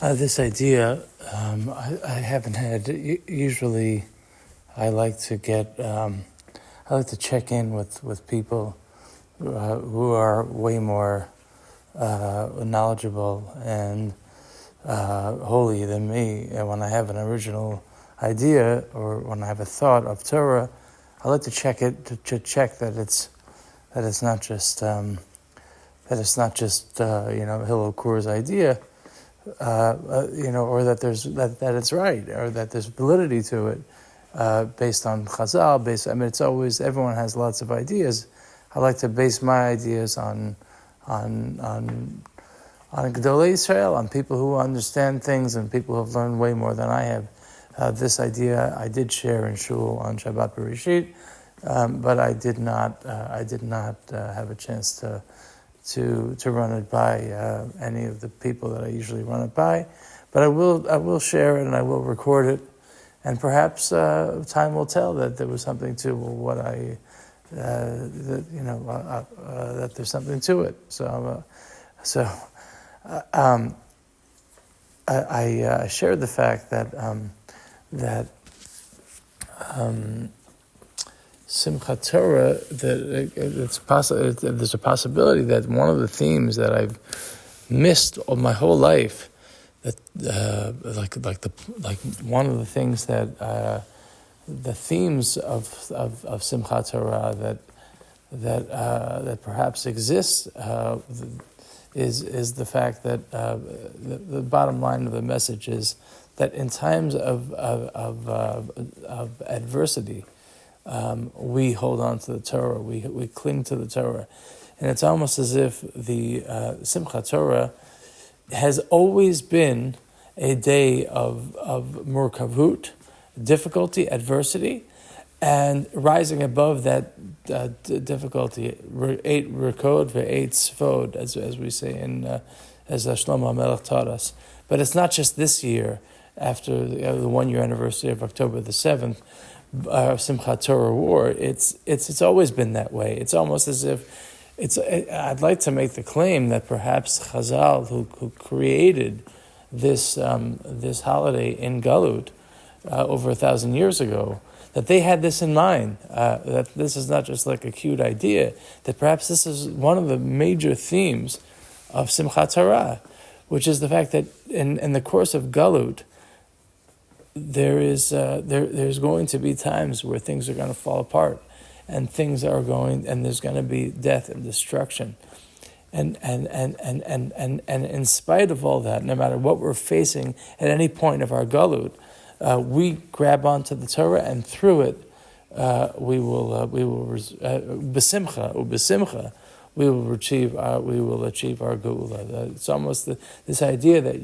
This idea, I haven't had. Usually, I like to I like to check in with people who are way more knowledgeable and holy than me. And when I have an original idea or when I have a thought of Torah, I like to check it to check that it's not just Hillel Kur's idea, or that that it's right, or that there's validity to it, based on Chazal. It's always, everyone has lots of ideas. I like to base my ideas on Gedolei Israel, on people who understand things and people who have learned way more than I have. This idea I did share in Shul on Shabbat Bereshit, but I did not have a chance to run it by any of the people that I usually run it by. But I will share it and I will record it, and perhaps time will tell that there was something to what that there's something to it. I shared the fact that simchat Torah, that there's a possibility that one of the themes that I've missed all my whole life, that one of the things that the themes of simchat Torah that perhaps exists is the fact that the bottom line of the message is that in times of adversity, we hold on to the Torah, we cling to the Torah. And it's almost as if the simchat Torah has always been a day of murkavut, difficulty, adversity, and rising above that difficulty, eight rekod ve'eight sfod, as we say as Shlomo HaMelech taught us. But it's not just this year, after the 1 year anniversary of October the 7th, Simchat Torah War. It's always been that way. It's almost as if I'd like to make the claim that perhaps Chazal, who created this holiday in Galut over 1,000 years ago, that they had this in mind, that this is not just like a cute idea, that perhaps this is one of the major themes of Simchat Torah, which is the fact that in the course of Galut, there's going to be times where things are going to fall apart, and there's going to be death and destruction. And in spite of all that, no matter what we're facing at any point of our Galut, we grab onto the Torah, and through it, we will besimcha, we will achieve our geula. It's almost this idea that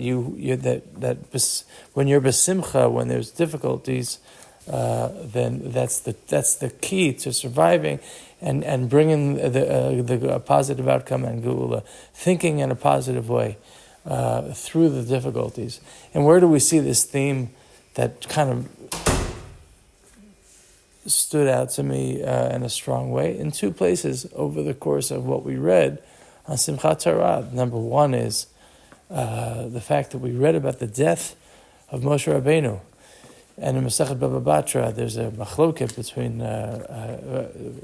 when you're besimcha, when there's difficulties, then that's the key to surviving and bringing the positive outcome and geula, thinking in a positive way through the difficulties. And where do we see this theme that kind of stood out to me in a strong way? In two places over the course of what we read on Simchat Torah. Number one is the fact that we read about the death of Moshe Rabbeinu. And in Masechet Baba Batra, there's a machloket between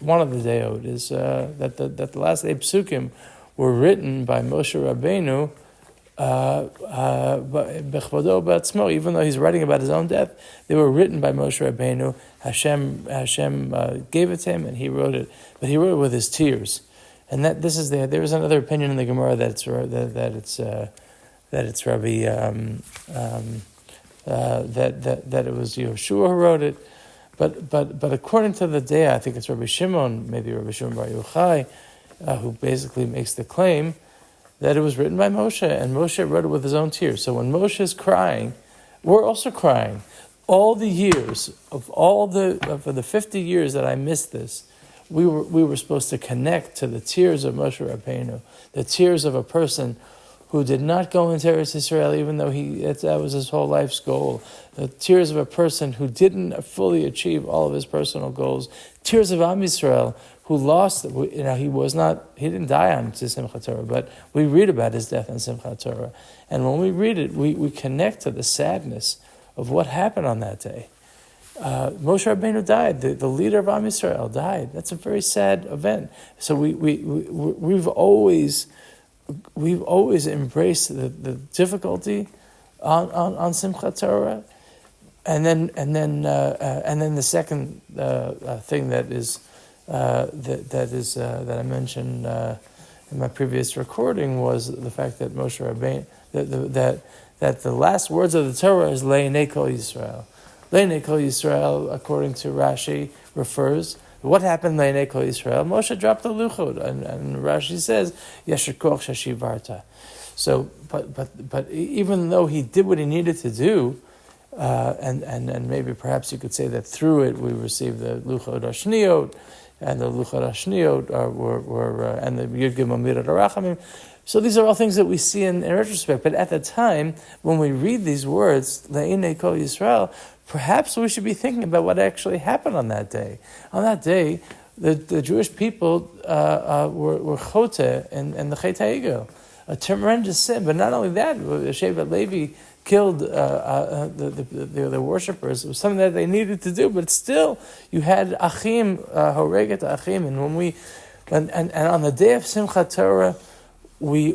one of the deot is that the last 8 psukim were written by Moshe Rabbeinu, even though he's writing about his own death, they were written by Moshe Rabbeinu. Hashem gave it to him, and he wrote it, but he wrote it with his tears. And there is another opinion in the Gemara that it's Rabbi that it was Yehoshua who wrote it, but according to the day, I think it's Rabbi Shimon, maybe Rabbi Shimon Bar Yochai, who basically makes the claim that it was written by Moshe, and Moshe wrote it with his own tears. So when Moshe is crying, we're also crying. All the years for the 50 years that I missed this, we were supposed to connect to the tears of Moshe Rabbeinu, the tears of a person who did not go into Eretz Israel, even though that was his whole life's goal. The tears of a person who didn't fully achieve all of his personal goals. Tears of Am Yisrael, who lost. He didn't die on Simchat Torah, but we read about his death on Simchat Torah, and when we read it, we connect to the sadness of what happened on that day. Moshe Rabbeinu died. The leader of Am Yisrael died. That's a very sad event. So we've always embraced the difficulty on Simchat Torah, and then the second thing that I mentioned in my previous recording was the fact that Moshe Rabbeinu that the last words of the Torah is Le'nei Kol Yisrael. Le'nei Kol Yisrael, according to Rashi, refers. What happened Le'nei Kol Yisrael? Moshe dropped the luchot, and Rashi says Yesher Koch Shashivarta. So, but even though he did what he needed to do, and maybe perhaps you could say that through it we received the luchot Ashniot, and the luchot Ashniot were and the Yud Gimel Mirat Arachamim. So these are all things that we see in retrospect. But at the time, when we read these words, Le'inei Kol Yisrael, perhaps we should be thinking about what actually happened on that day. On that day, the Jewish people were chote and the Chet HaEgel, a tremendous sin. But not only that, Shevet Levi killed the worshippers. It was something that they needed to do, but still, you had Achim, Horeget Achim, and and on the day of Simchat Torah, we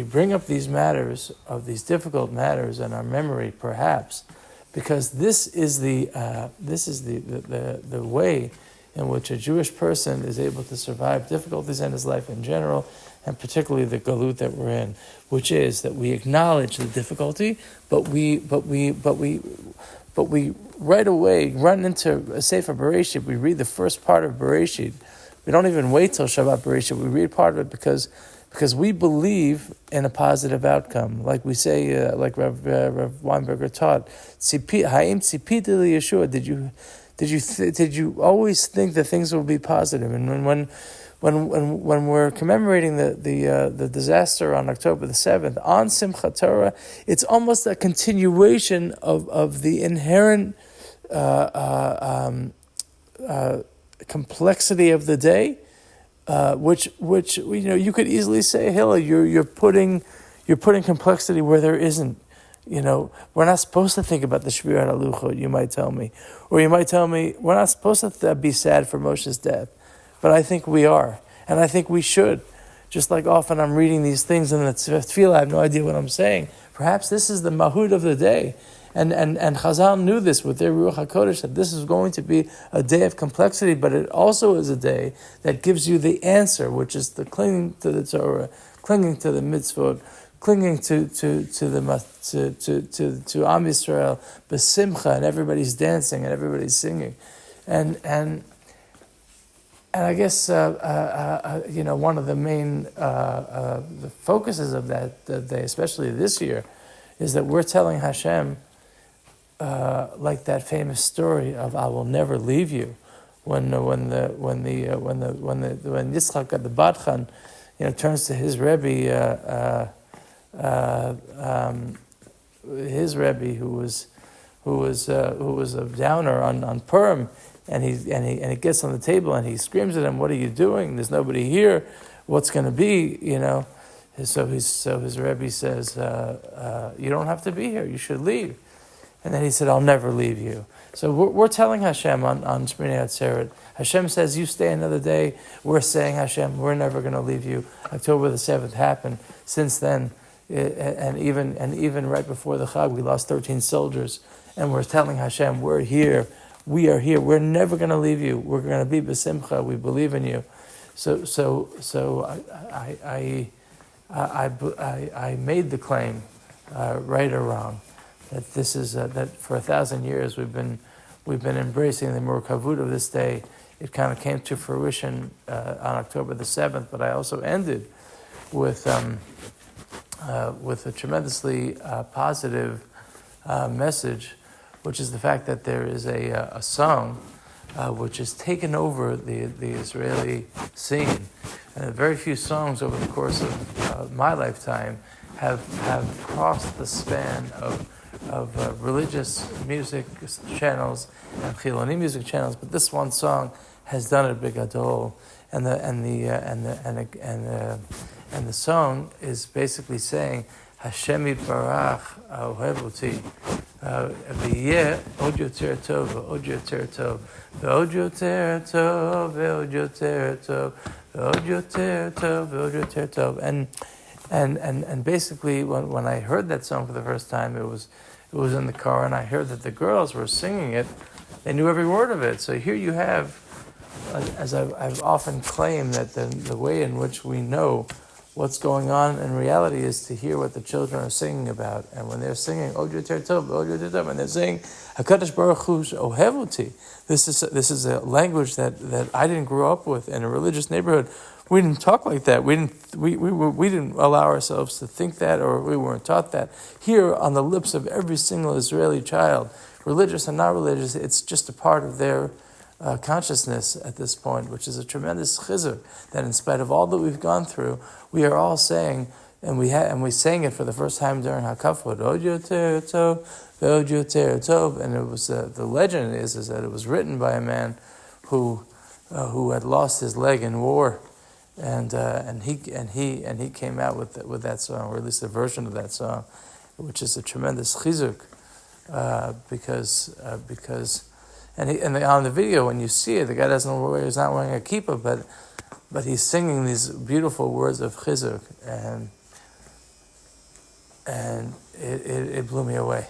bring up these matters, of these difficult matters in our memory, perhaps, because this is the way in which a Jewish person is able to survive difficulties in his life in general, and particularly the galut that we're in, which is that we acknowledge the difficulty, but we right away run into a Sefer Bereshit. We read the first part of Bereshit. We don't even wait till Shabbat Bereshit. We read part of it because we believe in a positive outcome. Like we say, like Rav Weinberger taught, Ha'im tzipita liyeshua. Did you always think that things will be positive? And when we're commemorating the disaster on October the 7th, on Simchat Torah, it's almost a continuation of the inherent complexity of the day, which you could easily say, Hillel, you're putting complexity where there isn't. We're not supposed to think about the Shvirat HaLuchot, you might tell me. Or you might tell me, we're not supposed to be sad for Moshe's death. But I think we are. And I think we should. Just like often I'm reading these things and it's tefillah, I have no idea what I'm saying. Perhaps this is the mahut of the day. And Chazal knew this with their Ruach HaKodesh, that this is going to be a day of complexity, but it also is a day that gives you the answer, which is the clinging to the Torah, clinging to the mitzvot, clinging to Am Yisrael, b'simcha, and everybody's dancing and everybody's singing, and I guess one of the main the focuses of that day, especially this year, is that we're telling Hashem, like that famous story of "I will never leave you," when Yitzchak at the Badchan, turns to his Rebbe. His Rebbe, who was a downer on Purim, and he gets on the table and he screams at him, "What are you doing? There's nobody here. What's going to be?" So his Rebbe says, "You don't have to be here. You should leave." And then he said, "I'll never leave you." So we're telling Hashem on Shmini Atzeret. Hashem says, "You stay another day." We're saying, Hashem, we're never going to leave you. October the 7th happened. Since then, and even right before the Chag, we lost 13 soldiers, and we're telling Hashem, we're here, we are here, we're never going to leave you, we're going to be b'simcha, we believe in you. So I made the claim, right or wrong, that this is that for 1,000 years we've been embracing the murkavut of this day. It kind of came to fruition on October the 7th, but I also ended with a tremendously positive message, which is the fact that there is a song which has taken over the Israeli scene. And very few songs over the course of my lifetime have crossed the span of religious music channels and Chiloni music channels, but this one song has done it bigadol, and the song is basically saying Hashem Yitbarach Ohev Oti V'yeh Od Yoter Tov Od Yoter Tov Ve'od Yoter Tov Ve'od Yoter Tov Ve'od Yoter Tov Ve'od Yoter Tov. And basically when I heard that song for the first time, it was in the car, and I heard that the girls were singing it. They knew every word of it. So here you have, as I've often claimed, that the way in which we know what's going on in reality is to hear what the children are singing about. And when they're singing Od Yoter Tov, Od Yoter Tov, and they're saying HaKadosh Baruch Hu Ohev Oti, this is a language that I didn't grow up with in a religious neighborhood. We didn't talk like that. We didn't allow ourselves to think that, or we weren't taught that. Here, on the lips of every single Israeli child, religious and not religious, it's just a part of their consciousness at this point, which is a tremendous chizuk, that in spite of all that we've gone through, we are all saying, and we sang it for the first time during Hakafot, Od Yoter Tov, Od Yoter Tov, and it was the legend is that it was written by a man who had lost his leg in war. And he came out with that song, or at least a version of that song, which is a tremendous chizuk, because on the video when you see it, the guy he's not wearing a kippah, but he's singing these beautiful words of chizuk, and it blew me away.